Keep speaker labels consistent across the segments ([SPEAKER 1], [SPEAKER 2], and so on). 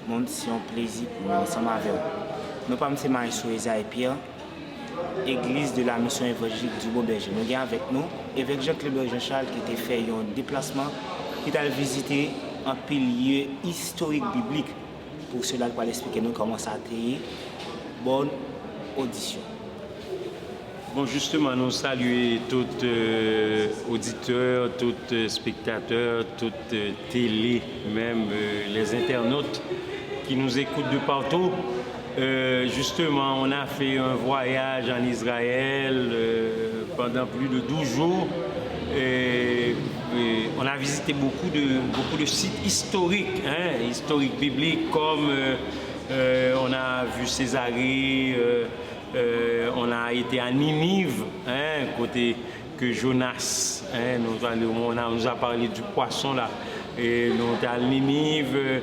[SPEAKER 1] monde, c'est un plaisir pour nous ensemble avec vous. Nous sommes M. Maïsou Esaïe Pierre, Église de la mission évangélique du Bon-Berger. Nous avons avec nous évêque Jean-Claude Jean-Charles qui a fait un déplacement, qui a visité un pilier historique biblique. Pour cela, il va expliquer nous comment ça a été. Bonne audition.
[SPEAKER 2] Bon, justement, nous saluons tous auditeurs, tous spectateurs, toutes télé, même les internautes qui nous écoutent de partout. Justement, on a fait un voyage en Israël pendant plus de 12 jours. On a visité beaucoup de sites historiques, historiques bibliques, comme on a vu Césarée, on a été à Ninive, côté que Jonas, on nous a parlé du poisson là. Et nous sommes à Ninive,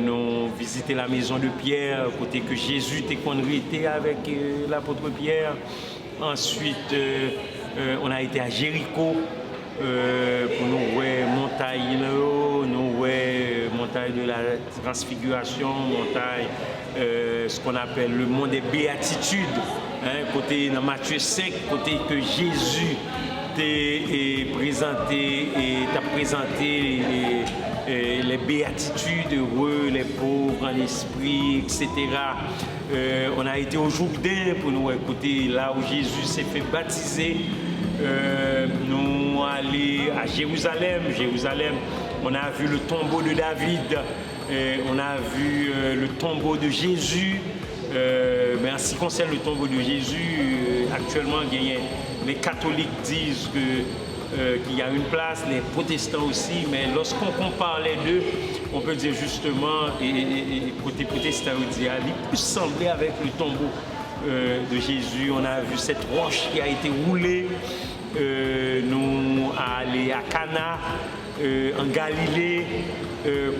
[SPEAKER 2] nous avons visité la maison de Pierre, côté que Jésus était avec l'apôtre Pierre. Ensuite, on a été à Jéricho pour nous voir montagne, nous voir montagne de la transfiguration, montagne, ce qu'on appelle le mont des béatitudes, côté dans Matthieu 5, côté que Jésus t'a présenté les béatitudes, heureux, les pauvres en esprit, etc. On a été au Jourdain pour nous écouter là où Jésus s'est fait baptiser. Nous allés à Jérusalem. On a vu le tombeau de David, on a vu le tombeau de Jésus. Mais en ce qui concerne le tombeau de Jésus, actuellement, les catholiques disent qu'il y a une place, les protestants aussi, mais lorsqu'on compare les deux, on peut dire justement, et côté protestant, il peut sembler avec le tombeau de Jésus. On a vu cette roche qui a été roulée. Nous allés à Cana, en Galilée,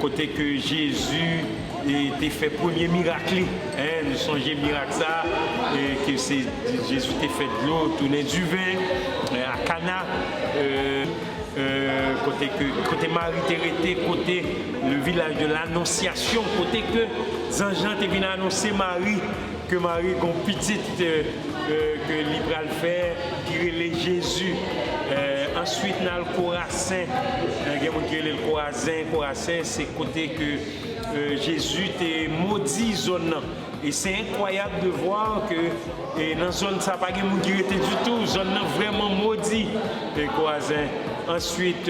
[SPEAKER 2] côté que Jésus était fait premier miracle. Nous songeons miracle ça, et que Jésus était fait de l'eau, tourner du vin à Cana. Côté Marie-Thérèse, côté le village de l'Annonciation, côté que Jean est venu annoncer Marie, que Marie a une petite que libre à le faire, qui relève Jésus. Ensuite, dans le Corazin, le Corazin, c'est côté que Jésus est maudit zone. Et c'est incroyable de voir que dans la zone, ça n'a pas de monde qui était du tout. Zone vraiment maudit, le Corazin. Ensuite,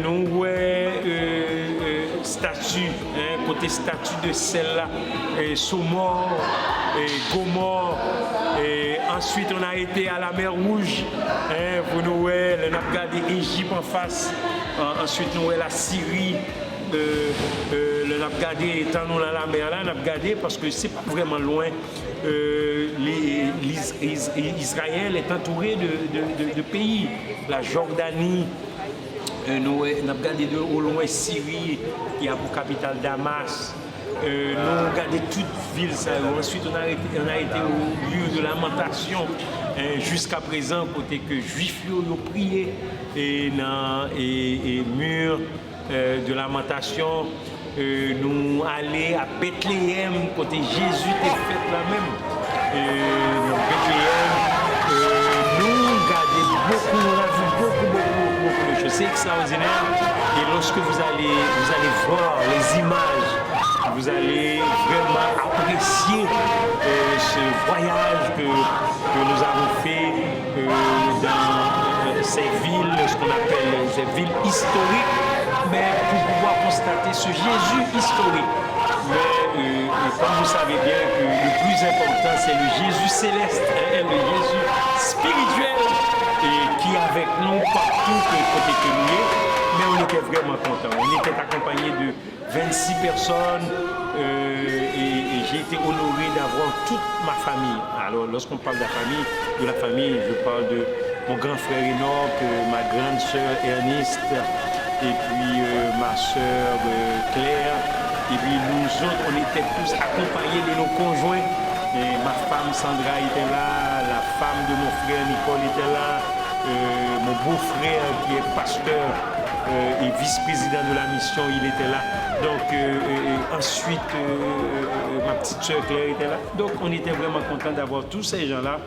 [SPEAKER 2] nous voyons statue, côté statue de celle-là, Somor, Gomorre. Ensuite, on a été à la mer Rouge, pour nous voir, on a regardé l'Égypte en face. Ensuite, nous voyons la Syrie. On a regardé, étant nous dans la mer là, on a regardé parce que c'est pas vraiment loin. Israël est entouré de pays, la Jordanie. Nous avons regardé au loin Syrie, qui a pour capitale Damas. Nous avons regardé toute ville. Ensuite, on a été au lieu de lamentation. Jusqu'à présent, côté que Juifs ont prié et mur de lamentation. Nous allons à Bethléem, côté Jésus est fait là même. Dans Bethléem, nous regardons beaucoup, on a vu beaucoup de choses. C'est extraordinaire. Et lorsque vous allez voir les images, vous allez vraiment apprécier ce voyage que nous avons fait dans ces villes, ce qu'on appelle ces villes historiques, mais pour pouvoir constater ce Jésus historique. Mais comme vous savez bien que le plus important, c'est le Jésus céleste, le Jésus spirituel, et qui est avec nous partout côté que nous est. Mais on était vraiment contents. On était accompagné de 26 personnes et j'ai été honoré d'avoir toute ma famille. Alors, lorsqu'on parle de la famille, je parle de mon grand frère Enoch, ma grande sœur Ernest, et puis ma sœur Claire. Et puis nous autres, on était tous accompagnés de nos conjoints. Et ma femme Sandra était là, la femme de mon frère Nicole était là, mon beau-frère qui est pasteur et vice-président de la mission, il était là. Donc ensuite, ma petite soeur Claire était là. Donc on était vraiment content d'avoir tous ces gens-là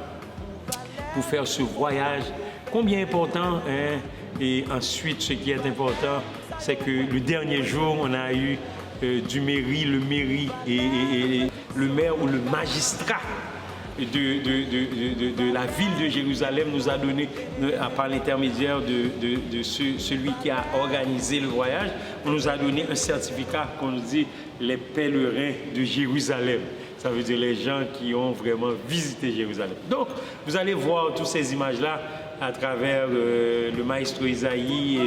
[SPEAKER 2] pour faire ce voyage. Combien important, hein? Et ensuite, ce qui est important, c'est que le dernier jour, on a eu du mairie, le mairie et le maire ou le magistrat de la ville de Jérusalem nous a donné, par l'intermédiaire de celui qui a organisé le voyage, on nous a donné un certificat qu'on nous dit les pèlerins de Jérusalem. Ça veut dire les gens qui ont vraiment visité Jérusalem. Donc, vous allez voir toutes ces images-là à travers le maestro Isaïe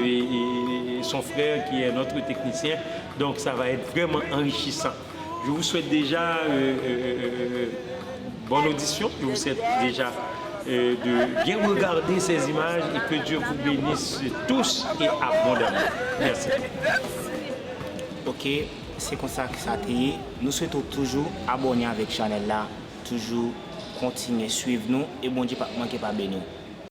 [SPEAKER 2] et son frère qui est notre technicien. Donc, ça va être vraiment enrichissant. Je vous souhaite déjà bonne audition. Je vous souhaite déjà de bien regarder ces images et que Dieu vous bénisse tous et abondamment. Merci.
[SPEAKER 1] Ok, c'est comme ça que ça a été. Nous souhaitons toujours abonner avec la chaîne là, toujours continuer à suivre nous et bon Dieu pas manquer pas bénir.